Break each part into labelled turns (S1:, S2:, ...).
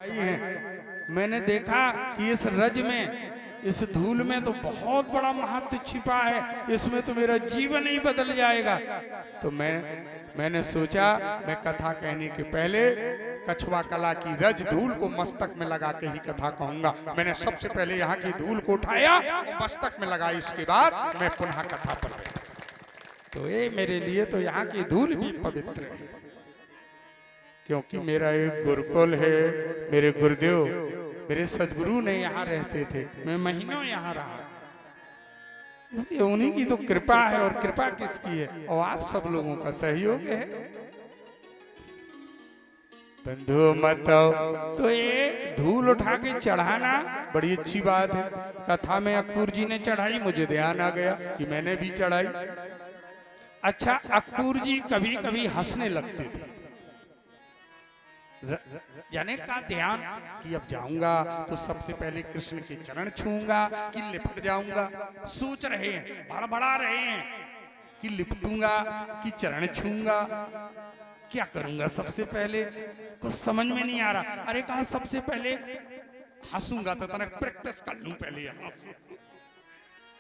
S1: आई है। मैंने देखा कि इस रज में, इस धूल में तो बहुत बड़ा महत्व छिपा है, इसमें तो मेरा जीवन ही बदल जाएगा। तो मैंने सोचा मैं कथा कहने के पहले कछुआ कला की रज धूल को मस्तक में लगा के ही कथा कहूंगा। मैंने सबसे पहले यहाँ की धूल को उठाया और मस्तक में लगाई, इसके बाद मैं पुनः कथा पर गया। तो ये मेरे लिए तो यहाँ की धूल भी पवित्र है, क्योंकि मेरा एक गुरुकुल है। मेरे गुरुदेव, मेरे सदगुरु ने यहाँ रहते थे, मैं महीनों यहाँ रहा, इसलिए उन्हीं की तो कृपा है। और कृपा किसकी है? और आप सब लोगों का सहयोग है। बंधु मत तो ये धूल उठा के चढ़ाना बड़ी अच्छी बात है। कथा में अक्कूर जी ने चढ़ाई, मुझे ध्यान आ गया कि मैंने भी चढ़ाई। अच्छा, अक्कूर जी कभी कभी हंसने लगते थे, यानी का ध्यान कि अब जाऊंगा तो सबसे पहले कृष्ण के चरण छूंगा कि लिपट जाऊंगा। सोच रहे हैं, बड़बड़ा रहे हैं कि लिपटूंगा कि चरण छूंगा, क्या करूंगा सबसे पहले, कुछ समझ में नहीं आ रहा। अरे कहा सबसे पहले हंसूंगा तो तनिक प्रैक्टिस कर लूं पहले यहाँ से।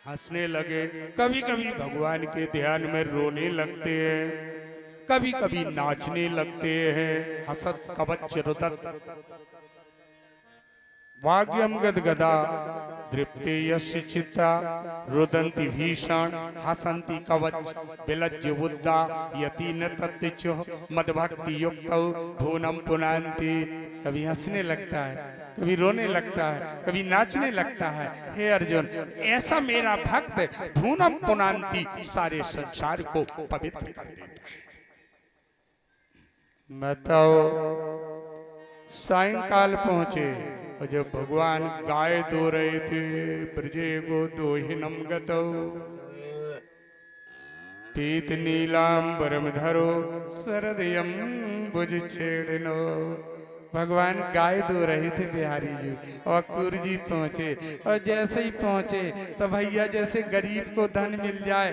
S1: हंसने लगे। कभी कभी भगवान के ध्यान में रोने लगते हैं, कभी कभी नाचने लगते हैं। हसत कवच रुदत वाग्यम गदगदा दृप्ते यस्य चित्ता रुदन्ति भीषण हसन्ति कवच विलज्य बुद्धा यति न तत्चो मदभक्ति युक्तौ भूनम पुनान्ति। कभी हंसने लगता है, कभी रोने लगता है, कभी नाचने लगता है। हे अर्जुन, ऐसा मेरा भक्त भूनम पुनान्ति सारे संसार को पवित्र कर देता है। बताओ, सायंकाल पहुंचे और जब भगवान गाय दो रहे थे, ब्रजे गो दोहिनम गतौ पीत नीलांबरम धरो सरदयम बुझ छेड़नो। भगवान गाय दो रहे थे बिहारी जी, और अक्कूर जी पहुंचे। और जैसे ही पहुंचे तो भैया, जैसे गरीब को धन मिल जाए,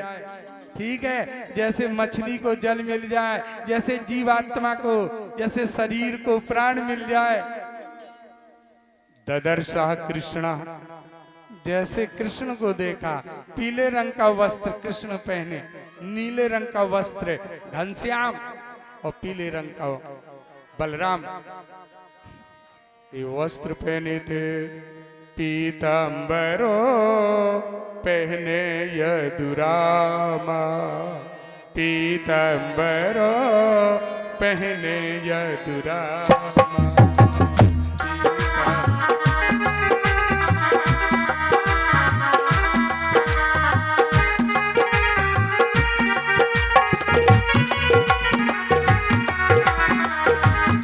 S1: ठीक है, जैसे मछली को जल मिल जाए, जैसे जीवात्मा को, जैसे शरीर को प्राण मिल जाए, ददर्शः कृष्ण, जैसे कृष्ण को देखा। पीले रंग का वस्त्र कृष्ण पहने, नीले रंग का वस्त्र घनश्याम और पीले रंग का बलराम ये वस्त्र पहने थे। पीतांबरो पहने यदुरामा, पीतांबरो पहने यदुरामा।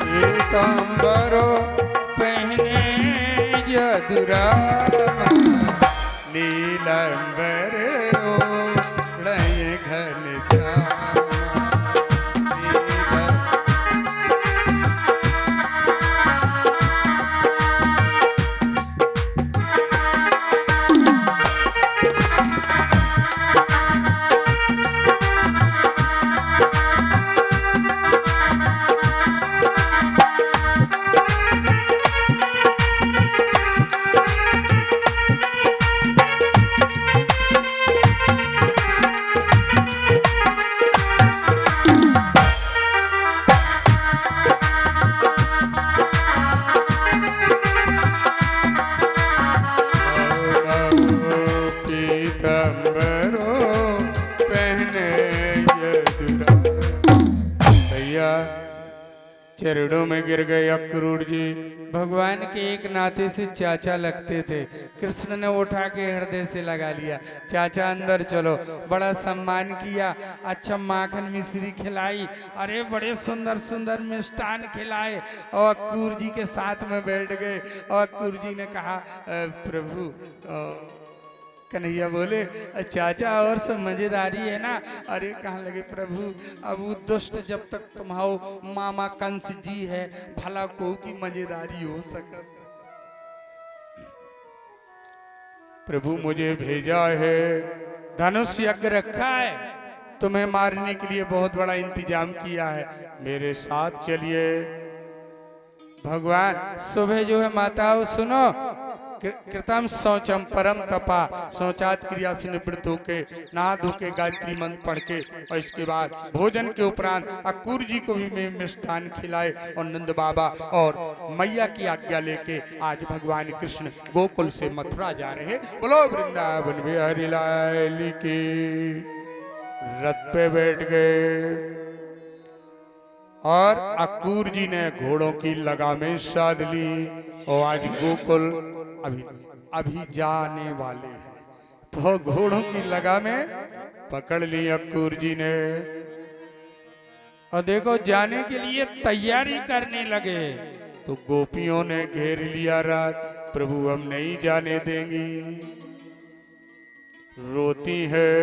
S1: पीतांबरो पहने यदुरामा, नीलांबर ओढ़े घनश्याम। चरणों में गिर गए अक्रूर जी। भगवान के एक नाते से चाचा लगते थे। कृष्ण ने उठा के हृदय से लगा लिया, चाचा अंदर चलो। बड़ा सम्मान किया, अच्छा माखन मिश्री खिलाई, अरे बड़े सुंदर सुंदर मिष्ठान खिलाए, और अक्रूर जी के साथ में बैठ गए। और अक्रूर जी ने कहा, प्रभु, कन्हैया बोले, चाचा और सब मजेदारी है ना? अरे कहाँ लगे प्रभु, अब वो दुष्ट जब तक तुम हो, मामा कंस जी है, भला को की मजेदारी हो सके। प्रभु मुझे भेजा है, धनुष यज्ञ रखा है, तुम्हें मारने के लिए बहुत बड़ा इंतजाम किया है, मेरे साथ चलिए। भगवान सुबह जो है माताओं सुनो, कृतम शौचम परम तपा, शौचात क्रिया से निवृत्त होके नहा धो के गायत्री मंत्र पढ़ के और इसके बाद भोजन के उपरांत अक्रूर जी को भी मैं मिष्ठान खिलाए और नंद बाबा और मैया की आज्ञा लेके आज भगवान कृष्ण गोकुल से मथुरा जा रहे। बोलो वृंदावन बिहारी लाल की। रथ पे बैठ गए और अक्रूर जी ने घोड़ों की लगामें साध ली और आज गोकुल अभी जाने वाले हैं। तो घोड़ों की लगामें पकड़ ली अक्रूर जी ने और देखो जाने के लिए तैयारी करने लगे। तो गोपियों ने घेर लिया रात, प्रभु हम नहीं जाने देंगी। रोती है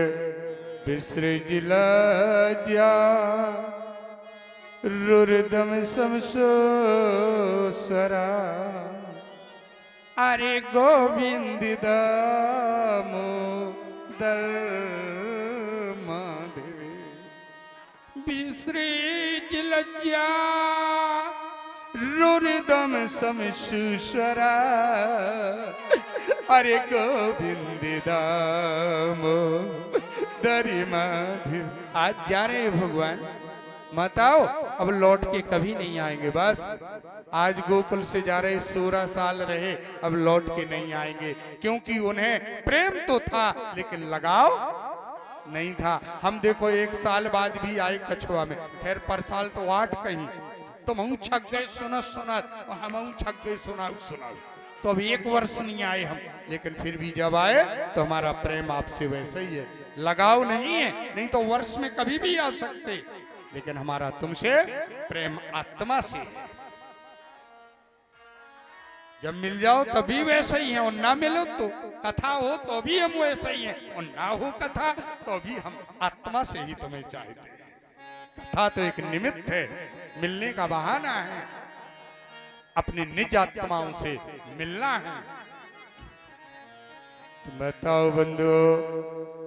S1: विसृज लज्जा, रुरदम समसो सरा, अरे गोविंद दामोदर माधव, विसृज लज्जा रुरदम समसुसरा, अरे गोविंद दामोदर माधव। आज जा रहे हैं भगवान, मत आओ, अब लौट के कभी नहीं आएंगे। बस आज गोकुल से जा रहे, 16 साल रहे, अब लौट के नहीं आएंगे, क्योंकि उन्हें प्रेम तो था लेकिन लगाव नहीं था। हम देखो 1 साल बाद भी आए कछुआ में, खैर पर साल तो 8 कहीं, तो हम छक गए सुनत सुनत, हम छक गए सुनात सुनात, तो अब 1 वर्ष नहीं आए हम, लेकिन फिर भी जब आए तो हमारा प्रेम आपसे वैसे ही है, लगाव नहीं है। नहीं तो वर्ष में कभी भी आ सकते, लेकिन हमारा तुमसे प्रेम आत्मा से है। जब मिल जाओ तभी वैसे ही है, और ना मिलो तो कथा हो तो भी हम वैसे ही हैं, और ना हो कथा तो भी हम आत्मा से ही तुम्हें चाहते हैं। कथा तो एक निमित्त है, मिलने का बहाना है, अपनी निज आत्माओं से मिलना है। बताओ बंधु,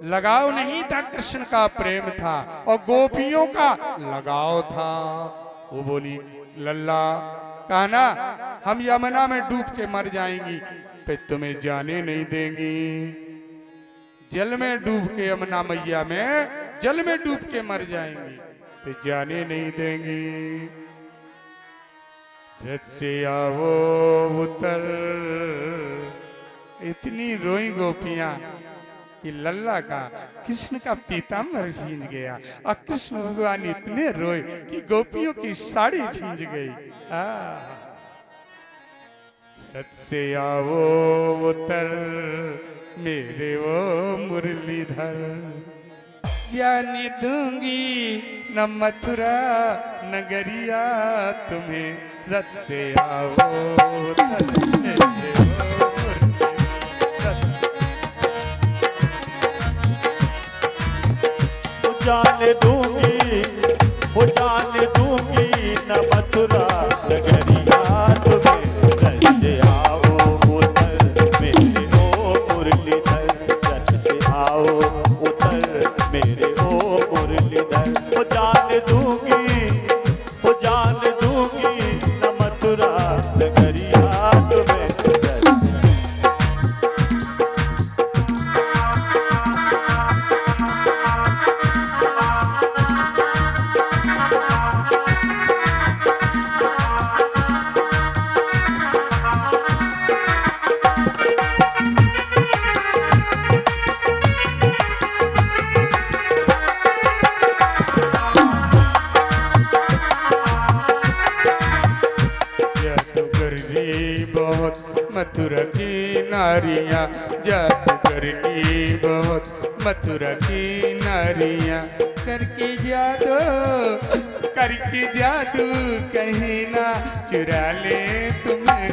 S1: लगाव नहीं था, कृष्ण का प्रेम था और गोपियों का लगाव था। वो बोली लल्ला कहना हम यमुना में डूब के मर जाएंगी, पे तुम्हें जाने नहीं देंगी। जल में डूब के, यमुना मैया में जल में डूब के मर जाएंगी, पे जाने नहीं देंगी। रथ से आओ उतर, इतनी रोई गोपियां कि लल्ला का कृष्ण का पीताम्बर भींज गया, और कृष्ण भगवान इतने रोए कि गोपियों की साड़ी भींज गई। रथ से आओ उतर मेरे वो मुरलीधर, जाने दूंगी न मथुरा नगरिया तुम्हें, रथ से आओ उतर मेरे
S2: जाने दूंगी, वो जाने दूंगी न मथुरा नगरिया तुम्हें, रथ से आओ उतर मेरे ओ मुरलीधर, रथ से आओ उतर मेरे ओ मुरलीधर। वो जाने दूंगी, वो जाने दूंगी न मथुरा नगरिया तुम्हें।
S1: मथुरा की नारियां जादूगर की बहुत, मथुरा की नारियां करके जादू, करके जादू कहीं ना चुरा ले तुम्हें।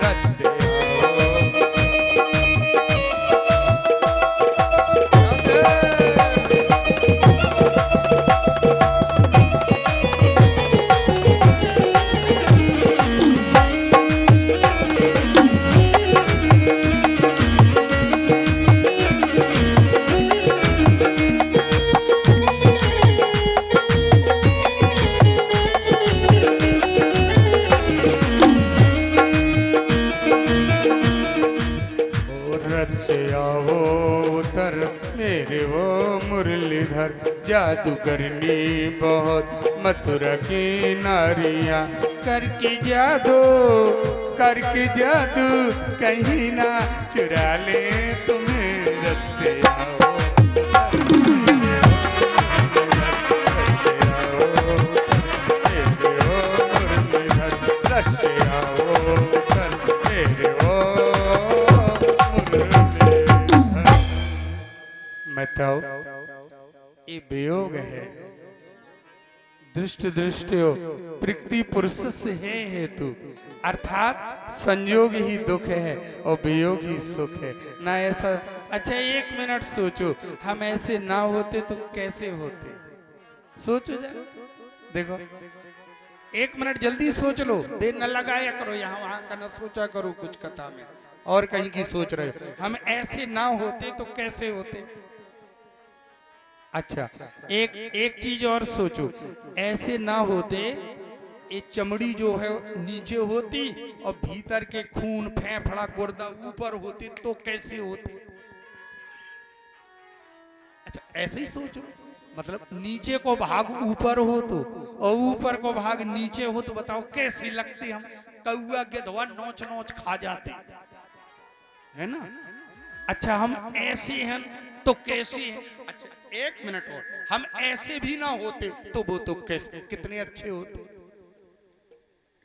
S1: रथ से आओ रथ से जादूगरनी बहुत मथुरा की नारियां, करके जादू कहीं ना चुरा ले तुम्हें रथ से आओ। बताओ ये वियोग है, दृष्ट दृष्टयो प्रकृति पुरुष से है हेतु, अर्थात संयोग ही दुख है और वियोग ही सुख है ना। ऐसा अच्छा 1 मिनट सोचो, हम ऐसे ना होते तो कैसे होते? सोचो जरा, देखो 1 मिनट जल्दी सोच लो, देर न लगाया करो यहाँ वहां का, न सोचा करो कुछ कथा में और कहीं की सोच रहे हो। हम ऐसे ना होते तो कैसे होते? अच्छा एक चीज और सोचो, ऐसे ना होते ये चमड़ी जो है नीचे होती और भीतर के खून फेफड़ा गुर्दा ऊपर होते तो कैसे होते? अच्छा ऐसे ही सोचो, मतलब नीचे को भाग ऊपर हो तो और ऊपर को भाग नीचे हो तो बताओ कैसी लगती? हम कौआ गिद्धवा नोच नोच खा जाते है ना। अच्छा हम ऐसे हैं तो कैसे हैं? अच्छा 1 मिनट और, हम ऐसे भी ना होते तो वो तो कैसे कितने अच्छे होते।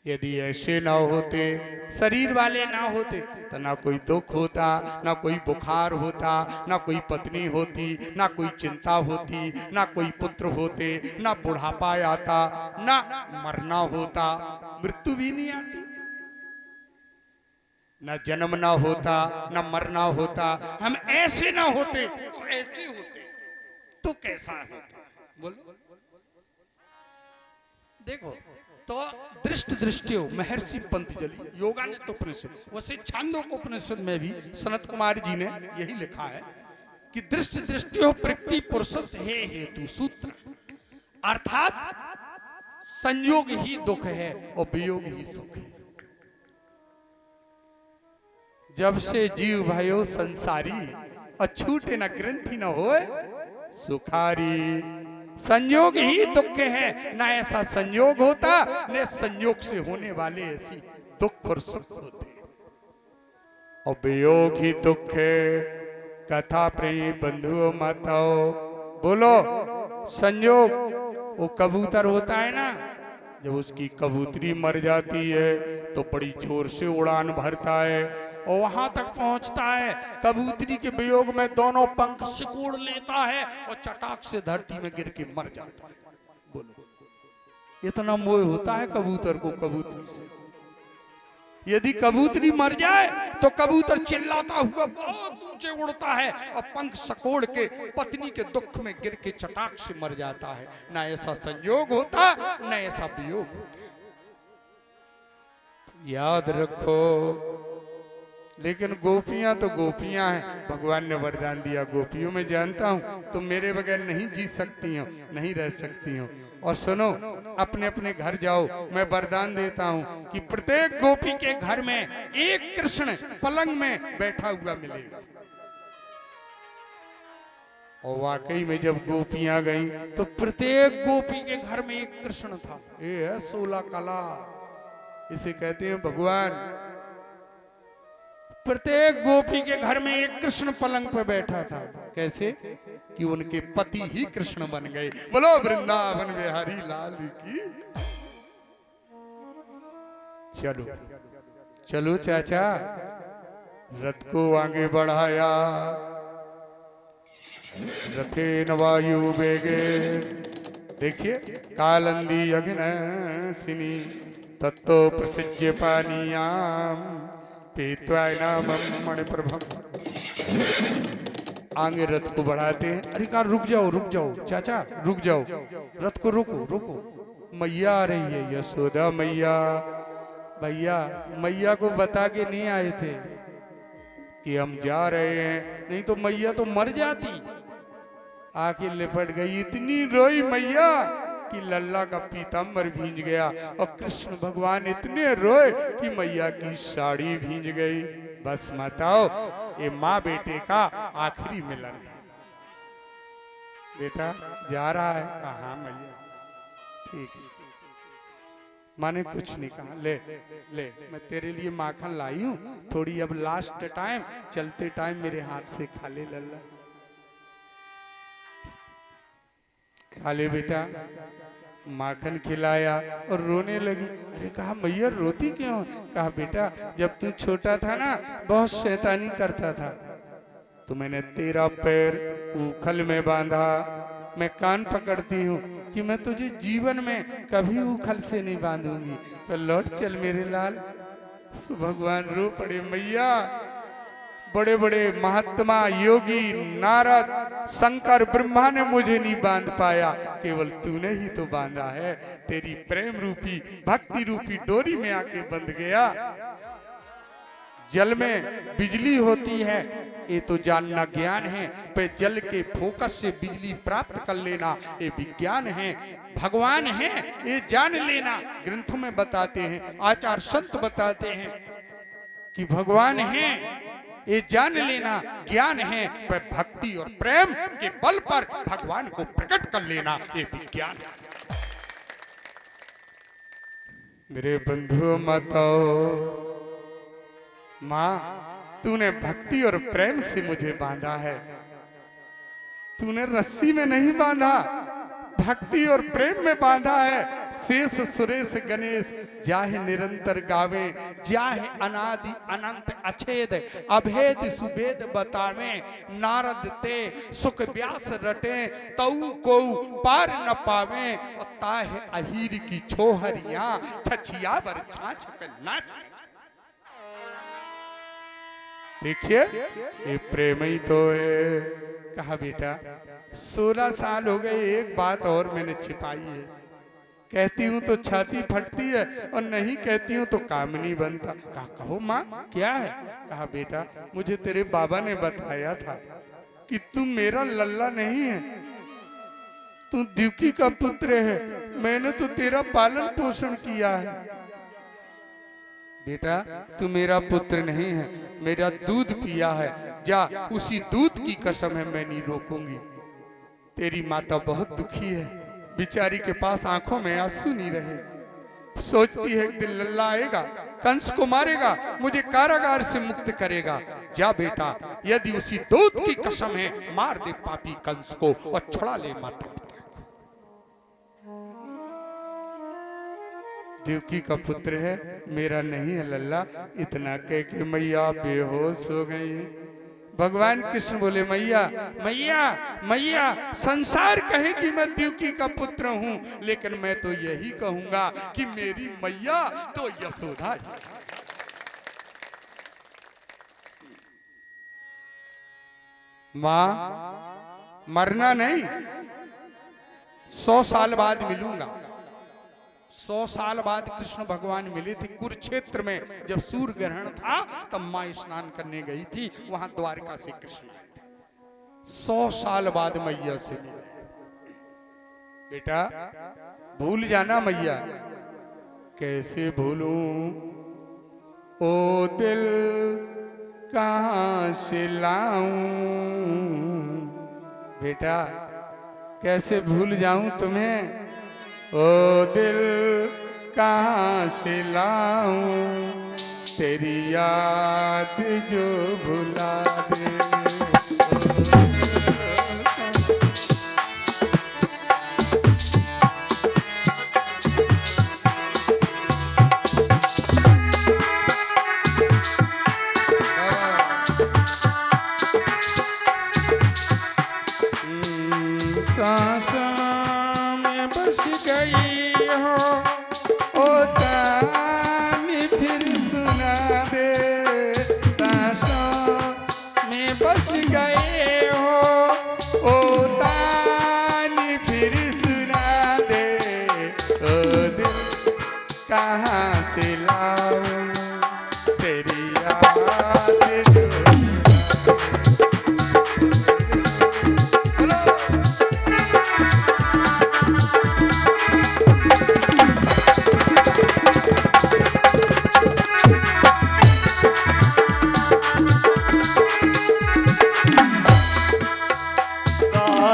S1: यदि ऐसे ना होते, शरीर वाले ना होते तो ना कोई दुख होता, ना कोई बुखार होता, ना कोई पत्नी होती, ना कोई चिंता होती, ना कोई पुत्र होते, ना बुढ़ापा आता, ना मरना होता, मृत्यु भी नहीं आती, ना जन्म ना होता, ना मरना होता। हम ऐसे ना होते तो ऐसे होते तो कैसा होता? बोलो। देखो तो दृष्ट दृष्टियो महर्षि पंतजलि योगा ने तो उपनिषद, वैसे छांदोग्य उपनिषद में भी सनत कुमार जी ने यही लिखा है कि दृष्ट दृष्टियो प्रकृति पुरुष है हेतु सूत्र, अर्थात संयोग ही दुख है और वियोग ही सुख है। जब से जीव भयो संसारी और छूटे न ग्रंथि न होए सुखारी। संयोग ही दुख है, ना ऐसा संयोग होता न संयोग से होने वाले ऐसी दुख और सुख होते। और वियोग ही दुख है, कथा प्रेमी बंधुओं माताओं बोलो। संयोग वो कबूतर होता है ना, जब उसकी कबूतरी मर जाती है तो बड़ी जोर से उड़ान भरता है और वहां तक पहुंचता है, कबूतरी के वियोग में दोनों पंख सिकोड़ लेता है और चटाक से धरती में गिर के मर जाता है। बोलो इतना मोह होता है कबूतर को कबूतरी से। यदि कबूतरी मर जाए तो कबूतर चिल्लाता हुआ बहुत ऊंचे उड़ता है और पंख सकोड़ के पत्नी के दुख में गिर के चटाक से मर जाता है। ना ऐसा संयोग होता न ऐसा वियोग होता। याद रखो। लेकिन गोपियां तो गोपियां हैं, भगवान ने वरदान दिया गोपियों में जानता हूं तुम मेरे बगैर नहीं जी सकती हो, नहीं रह सकती हो। और सुनो, अपने अपने घर जाओ, मैं वरदान देता हूं कि प्रत्येक गोपी के घर में एक कृष्ण पलंग में बैठा हुआ मिलेगा। और वाकई में जब गोपियां गईं तो प्रत्येक गोपी के घर में एक कृष्ण था। ये है 16 कला, इसे कहते हैं भगवान। प्रत्येक गोपी के घर में एक कृष्ण पलंग पर बैठा था। कैसे कि उनके पति ही कृष्ण बन गए। बोलो वृंदावन बिहारी लाल की। चलो चलो चाचा, रथ को आगे बढ़ाया। रथे नवायु वेगे, देखिए कालंदी अग्नसिनी तत्तो प्रसिज्य पानीयाम मणिप्रभम। आगे रथ को बढ़ाते हैं। अरे कहा रुक जाओ चाचा, रुक जाओ, रथ को रोको। मैया आ रही है, यशोदा मैया। भैया मैया को बता के नहीं आए थे कि हम जा रहे हैं, नहीं तो मैया तो मर जाती। आके लिपट गई, इतनी रोई मैया कि लल्ला का पीताम्बर भींज गया। और कृष्ण भगवान इतने रोए कि मैया की साड़ी भींज गई। बस माताओ, ये माँ बेटे का आखिरी मिलन है। बेटा जा रहा है? कहा हाँ मैया। ठीक है। माने कुछ नहीं कहा। ले ले, मैं तेरे लिए माखन लाई हूँ, थोड़ी अब लास्ट टाइम, चलते टाइम मेरे हाथ से खा ले लल्ला। खा ले बेटा। माखन खिलाया और रोने लगी। अरे कहा मैया रोती क्यों? कहा बेटा जब तू छोटा था ना बहुत शैतानी करता था, तो मैंने तेरा पैर उखल में बांधा, मैं कान पकड़ती हूँ कि मैं तुझे जीवन में कभी उखल से नहीं बांधूंगी, तो लौट चल मेरे लाल। सो भगवान रो पड़े, मैया बड़े बड़े महात्मा योगी नारद शंकर ब्रह्मा ने मुझे नहीं बांध पाया, केवल तूने ही तो बांधा है। तेरी प्रेम रूपी भक्ति रूपी डोरी में आके बंध गया। जल में बिजली होती है ये तो जानना ज्ञान है, पर जल के फोकस से बिजली प्राप्त कर लेना ये विज्ञान है। भगवान है ये जान लेना ग्रंथों में बताते हैं, आचार्य संत बताते हैं कि भगवान है ये जान लेना ज्ञान है, पर भक्ति और प्रेम के बल पर भगवान को प्रकट कर लेना ये विज्ञान है। मेरे बंधुओं माताओं, माँ तूने भक्ति और प्रेम से मुझे बांधा है, तूने रस्सी में नहीं बांधा, भक्ति और प्रेम में बांधा है। शेष सुरेश गणेश जाहे निरंतर गावे, जाहे अनादि अनंत अछेद अभेद सुभेद बतावे। नारद ते सुख व्यास रटे तऊ को पार न पावे, और ताहे अहीर की छोहरियां छछिया बर छाछ पे नाच। देखिए ये प्रेम ही तो है। कहा बेटा 16 साल हो गए, एक बात और मैंने छिपाई है, कहती हूँ तो छाती फटती है और नहीं कहती हूँ तो काम नहीं बनता। कहा कहो माँ क्या है? कहा बेटा मुझे तेरे बाबा ने बताया था कि तू मेरा लल्ला नहीं है, तू द्युकी का पुत्र है, मैंने तो तेरा पालन पोषण किया है। बेटा तू मेरा पुत्र नहीं है, मेरा दूध पिया है, जा उसी दूध की कसम है मैं नहीं रोकूंगी। तेरी माता बहुत दुखी है, बिचारी के पास आंखों में आंसू नहीं रहे, सोचती है एक दिन लल्ला आएगा कंस को मारेगा, मुझे कारागार से मुक्त करेगा। जा बेटा यदि उसी दूध की कसम है मार दे पापी कंस को और छुड़ा ले माता पिता को। देवकी का पुत्र है, मेरा नहीं है लल्ला। इतना कह के मैया बेहोश हो गई। भगवान कृष्ण बोले मैया मैया मैया, संसार कहे कि मैं देवकी का पुत्र हूं, लेकिन मैं तो यही कहूंगा कि मेरी मैया तो यशोदा। मां मरना नहीं, 100 साल बाद मिलूंगा। 100 साल बाद कृष्ण भगवान मिले थे कुरुक्षेत्र में, जब सूर्य ग्रहण था तब मां स्नान करने गई थी, वहां द्वारका से कृष्ण आए थे। 100 साल बाद मैया से मिले। बेटा भूल जाना मैया। कैसे भूलूं ओ दिल कहां से लाऊं? बेटा कैसे भूल जाऊं तुम्हें, ओ दिल कहां से लाऊं, तेरी याद जो भुला दे।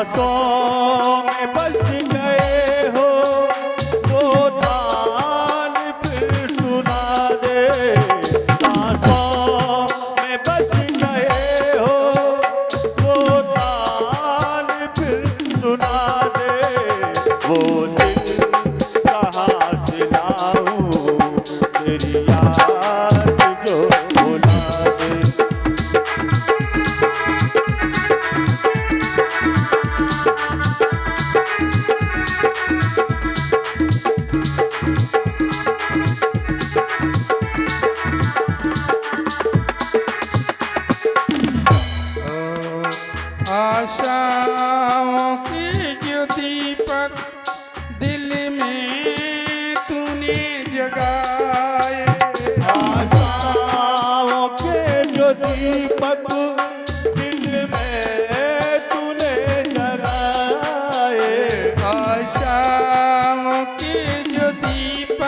S2: तो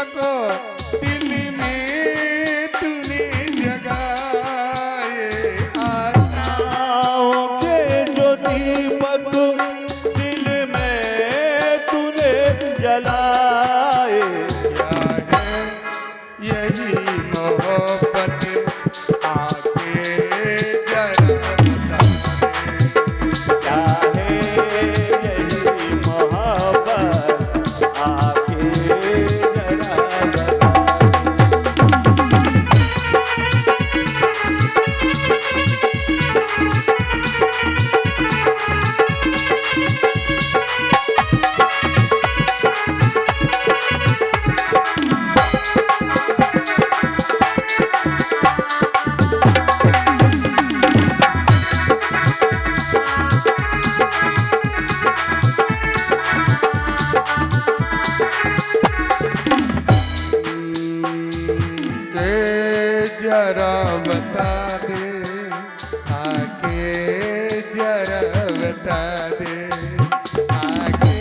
S1: दीपक दिल में तूने जगाए।
S2: आशाओं के जो दीपक दिल में तूने जलाए।
S1: क्या है यही मोहब्बत आके जरा बता दे।
S2: क्या है यही मोहब्बत आके जरा बता।
S1: के जरा बता दे, आके जरा बता दे, आके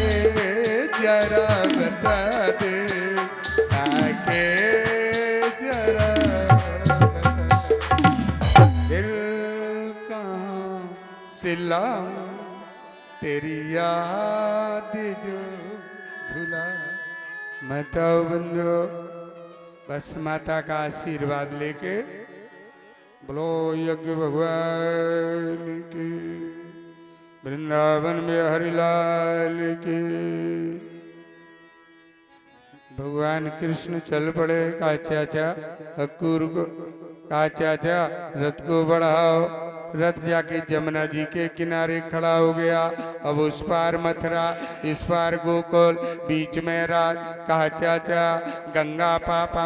S1: जरा बता दे, आके जरा बता दे। दिल कहाँ से लाऊं तेरी याद जो भुला। मैं तो बंदो बस माता का आशीर्वाद लेके बोलो यज्ञ भगवान की, वृंदावन में हरिलाल की। भगवान कृष्ण चल पड़े। का चाचा हक्कूर को का चाचा रथ को बढ़ाओ। रथ जाके जमुना जी के किनारे खड़ा हो गया। अब उस पार मथुरा, इस पार गोकुल, बीच में रात। कहा चाचा गंगा पापा